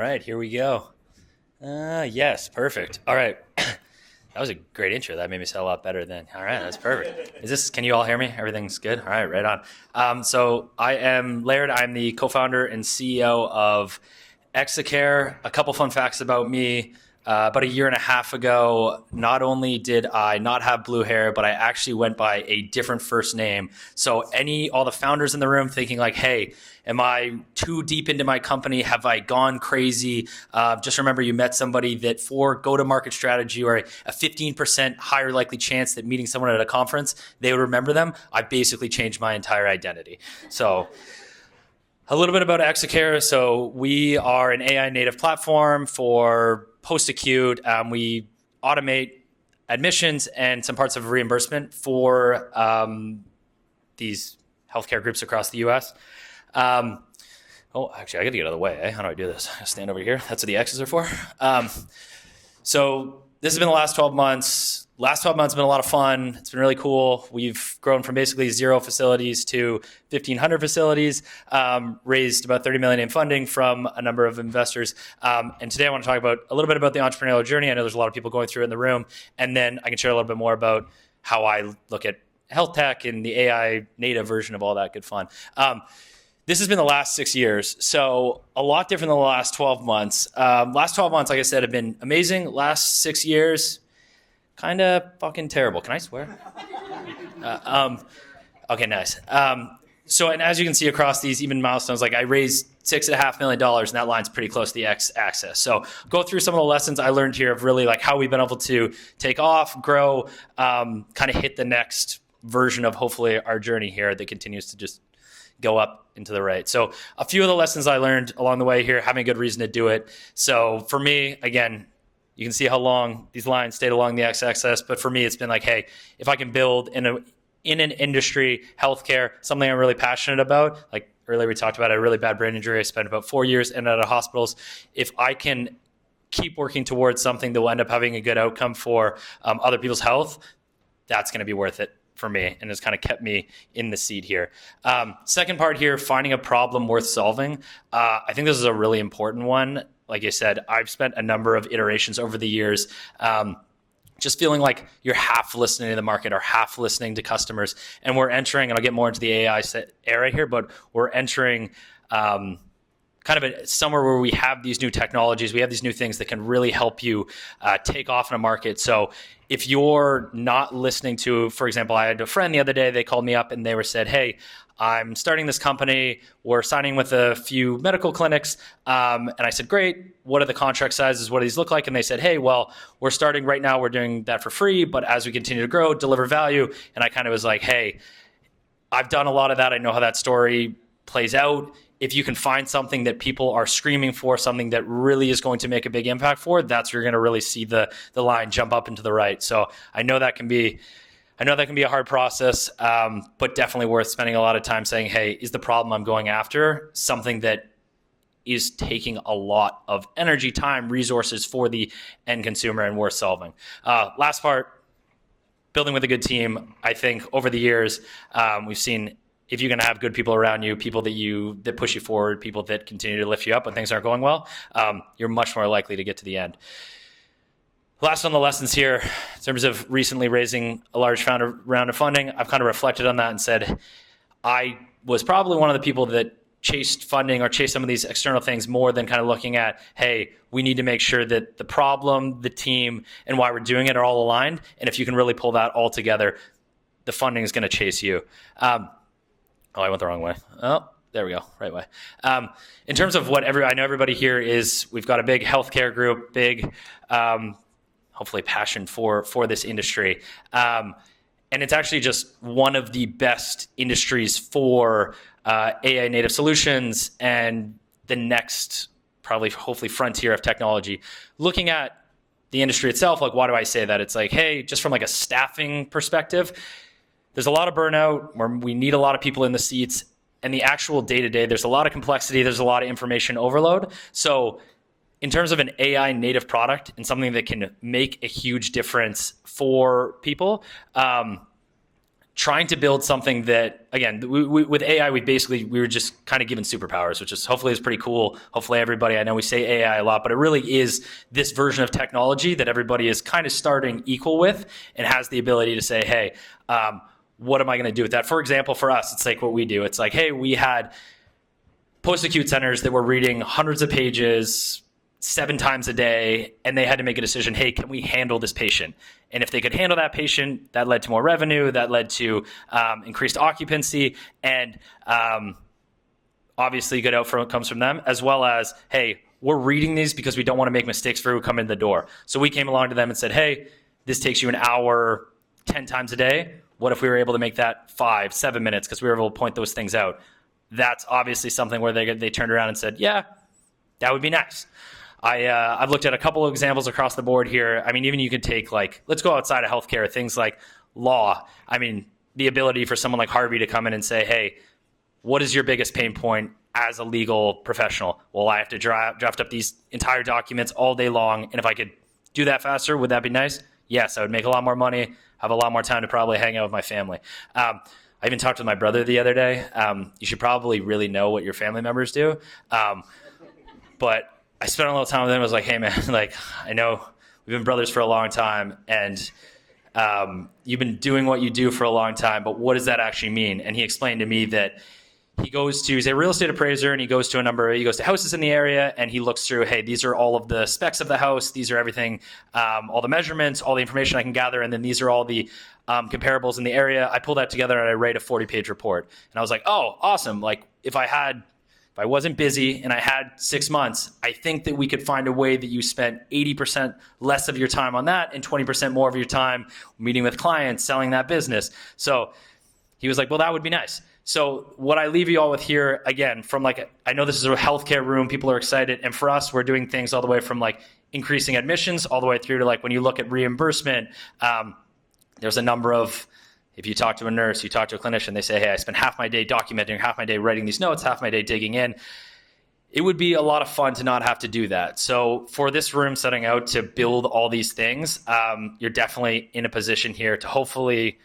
right, here we go. Yes, perfect. All right. That was a great intro. That made me sound a lot better than. All right, that's perfect. Can you all hear me? Everything's good? All right, right on. So I am Laird. I'm the co-founder and CEO of ExaCare. A couple fun facts about me. About a year and a half ago, not only did I not have blue hair, but I actually went by a different first name. So all the founders in the room thinking like, hey, am I too deep into my company? Have I gone crazy? Just remember you met somebody that for go-to-market strategy or a 15% higher likely chance that meeting someone at a conference, they would remember them. I basically changed my entire identity. So a little bit about ExaCare. So we are an AI native platform for post-acute. We automate admissions and some parts of reimbursement for these healthcare groups across the U.S. Actually, I got to get out of the way. How do I do this? I stand over here. That's what the X's are for. So this has been the last 12 months. Last 12 months have been a lot of fun. It's been really cool. We've grown from basically 0 facilities to 1,500 facilities, raised about $30 million in funding from a number of investors. And today I want to talk about a little bit about the entrepreneurial journey. I know there's a lot of people going through it in the room. And then I can share a little bit more about how I look at health tech and the AI native version of all that good fun. This has been the last 6 years, so a lot different than the last 12 months. Last 12 months, like I said, have been amazing. Last 6 years, kind of fucking terrible. Can I swear? Okay, nice. And as you can see across these even milestones, like I raised $6.5 million, and that line's pretty close to the x-axis. So go through some of the lessons I learned here of really like how we've been able to take off, grow, kind of hit the next version of hopefully our journey here that continues to just go up into the right. So a few of the lessons I learned along the way here, having a good reason to do it. So for me, again, you can see how long these lines stayed along the x-axis. But for me, it's been like, hey, if I can build in an industry, healthcare, something I'm really passionate about, like earlier we talked about a really bad brain injury. I spent about 4 years in and out of hospitals. If I can keep working towards something that will end up having a good outcome for other people's health, that's going to be worth it for me, and it's kind of kept me in the seat here. Second part here, finding a problem worth solving. I think this is a really important one. Like I said, I've spent a number of iterations over the years just feeling like you're half listening to the market or half listening to customers. And we're entering, and I'll get more into the AI era here, but we're entering kind of somewhere where we have these new technologies, we have these new things that can really help you take off in a market. So if you're not listening to, for example, I had a friend the other day, they called me up and they said, hey, I'm starting this company. We're signing with a few medical clinics. And I said, great. What are the contract sizes? What do these look like? And they said, hey, well, we're starting right now. We're doing that for free. But as we continue to grow, deliver value. And I kind of was like, hey, I've done a lot of that. I know how that story plays out. If you can find something that people are screaming for, something that really is going to make a big impact for, that's where you're going to really see the line jump up and to the right. So I know that can be a hard process, but definitely worth spending a lot of time saying, hey, is the problem I'm going after something that is taking a lot of energy, time, resources for the end consumer and worth solving? Last part, building with a good team. I think over the years, we've seen if you're going to have good people around you, people that push you forward, people that continue to lift you up when things aren't going well, you're much more likely to get to the end. Last on the lessons here, in terms of recently raising a large round of funding, I've kind of reflected on that and said, I was probably one of the people that chased funding or chased some of these external things more than kind of looking at, hey, we need to make sure that the problem, the team, and why we're doing it are all aligned. And if you can really pull that all together, the funding is going to chase you. I went the wrong way. Oh, there we go. Right way. In terms of I know everybody here we've got a big healthcare group, big, hopefully passion for this industry. And it's actually just one of the best industries for AI native solutions and the next hopefully frontier of technology. Looking at the industry itself, like why do I say that? It's like, hey, just from like a staffing perspective, there's a lot of burnout where we need a lot of people in the seats, and the actual day-to-day, there's a lot of complexity, there's a lot of information overload. So in terms of an AI native product and something that can make a huge difference for people, trying to build something that, again, with AI, we were just kind of given superpowers, which is hopefully is pretty cool. Hopefully everybody, I know we say AI a lot, but it really is this version of technology that everybody is kind of starting equal with and has the ability to say, hey, what am I going to do with that? For example, for us, it's like what we do. It's like, hey, we had post-acute centers that were reading hundreds of pages 7 times a day, and they had to make a decision, hey, can we handle this patient? And if they could handle that patient, that led to more revenue, that led to increased occupancy, and obviously good outcome comes from them, as well as, hey, we're reading these because we don't want to make mistakes for who come in the door. So we came along to them and said, hey, this takes you an hour 10 times a day. What if we were able to make that 5, 7 minutes because we were able to point those things out? That's obviously something where they turned around and said, yeah, that would be nice. I've looked at a couple of examples across the board here. I mean, even you could take let's go outside of healthcare, things like law. I mean, the ability for someone like Harvey to come in and say, hey, what is your biggest pain point as a legal professional? Well, I have to draft up these entire documents all day long. And if I could do that faster, would that be nice? Yes, I would make a lot more money, have a lot more time to probably hang out with my family. I even talked with my brother the other day. You should probably really know what your family members do. But I spent a little time with him. I was like, hey, man, I know we've been brothers for a long time, and you've been doing what you do for a long time, but what does that actually mean? And he explained to me that he's a real estate appraiser, and he goes to houses in the area, and he looks through, hey, these are all of the specs of the house. These are everything, all the measurements, all the information I can gather, and then these are all the comparables in the area. I pull that together, and I write a 40-page report. And I was like, oh, awesome. If I wasn't busy and I had 6 months, I think that we could find a way that you spent 80% less of your time on that and 20% more of your time meeting with clients, selling that business. So he was like, well, that would be nice. So what I leave you all with here, again, I know this is a healthcare room, people are excited. And for us, we're doing things all the way from increasing admissions all the way through to when you look at reimbursement, there's a number of, if you talk to a nurse, you talk to a clinician, they say, hey, I spend half my day documenting, half my day writing these notes, half my day digging in. It would be a lot of fun to not have to do that. So for this room setting out to build all these things, you're definitely in a position here to hopefully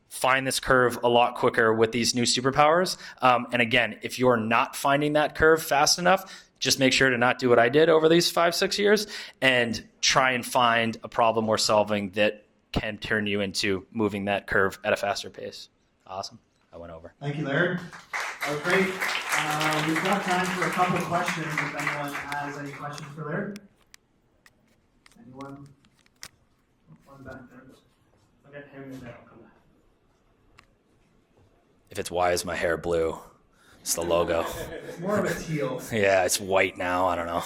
find this curve a lot quicker with these new superpowers. And again, if you're not finding that curve fast enough, just make sure to not do what I did over these 5-6 years and try and find a problem we're solving that can turn you into moving that curve at a faster pace. Awesome. I went over. Thank you, Laird. That was great. We've got time for a couple of questions if anyone has any questions for Laird. Anyone? One back there. I'll get him in there. I'll come back. If it's why is my hair blue? It's the logo. It's more of a teal. Yeah, it's white now. I don't know.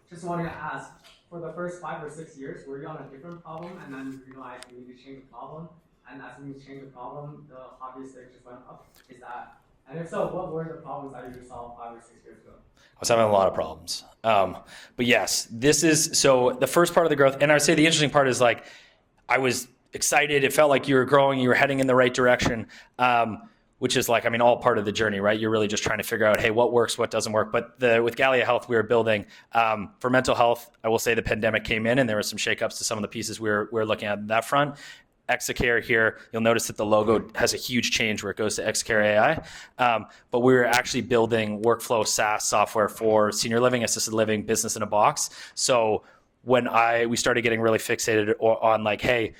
Just wanted to ask, for the first 5 or 6 years, were you on a different problem and then you realized you need to change the problem? And as you change the problem, the hockey stick just went up? Is that, and if so, what were the problems that you solved 5 or 6 years ago? I was having a lot of problems. But yes, so the first part of the growth, and I would say the interesting part is I was excited. It felt like you were growing, you were heading in the right direction. Which is all part of the journey, right? You're really just trying to figure out, hey, what works, what doesn't work. But with Galea Health, we were building for mental health. I will say the pandemic came in and there were some shakeups to some of the pieces we were looking at that front. ExaCare here, you'll notice that the logo has a huge change where it goes to ExaCare AI. But we were actually building workflow SaaS software for senior living, assisted living, business in a box. So when we started getting really fixated on hey,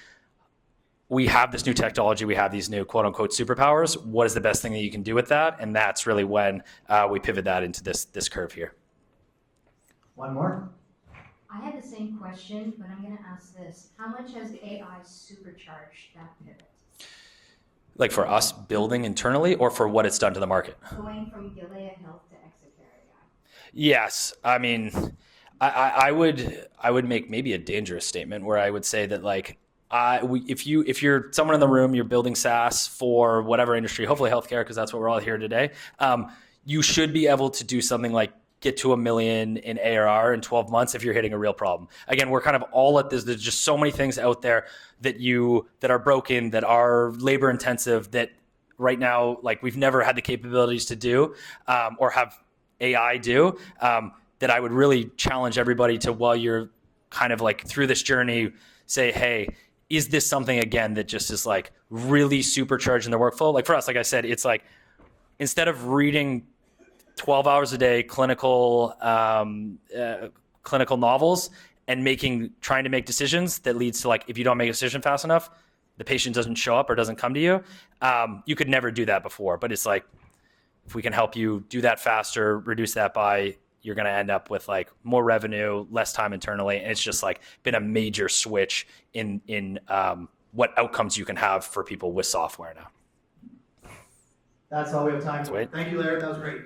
we have this new technology, we have these new quote unquote superpowers. What is the best thing that you can do with that? And that's really when we pivot that into this curve here. One more. I had the same question, but I'm going to ask this. How much has AI supercharged that pivot? For us building internally or for what it's done to the market? Going from Galea Health to ExaCare AI. Yes. I mean, I would make maybe a dangerous statement where I would say that if you're someone in the room, you're building SaaS for whatever industry, hopefully healthcare, because that's what we're all here today. You should be able to do something like get to $1 million in ARR in 12 months if you're hitting a real problem. Again, we're kind of all at this. There's just so many things out there that are broken, that are labor intensive, that right now, we've never had the capabilities to do, or have AI do, that I would really challenge everybody to, while you're kind of through this journey, say, hey, is this something, again, that just is like really supercharging the workflow? Like for us, like I said, it's like, instead of reading 12 hours a day clinical novels and trying to make decisions that leads to, like, if you don't make a decision fast enough, the patient doesn't show up or doesn't come to you. You could never do that before, but it's like, if we can help you do that faster, reduce that by, you're going to end up with like more revenue, less time internally. And it's just like been a major switch in what outcomes you can have for people with software now. That's all we have time for. Sweet. Thank you, Laird. That was great.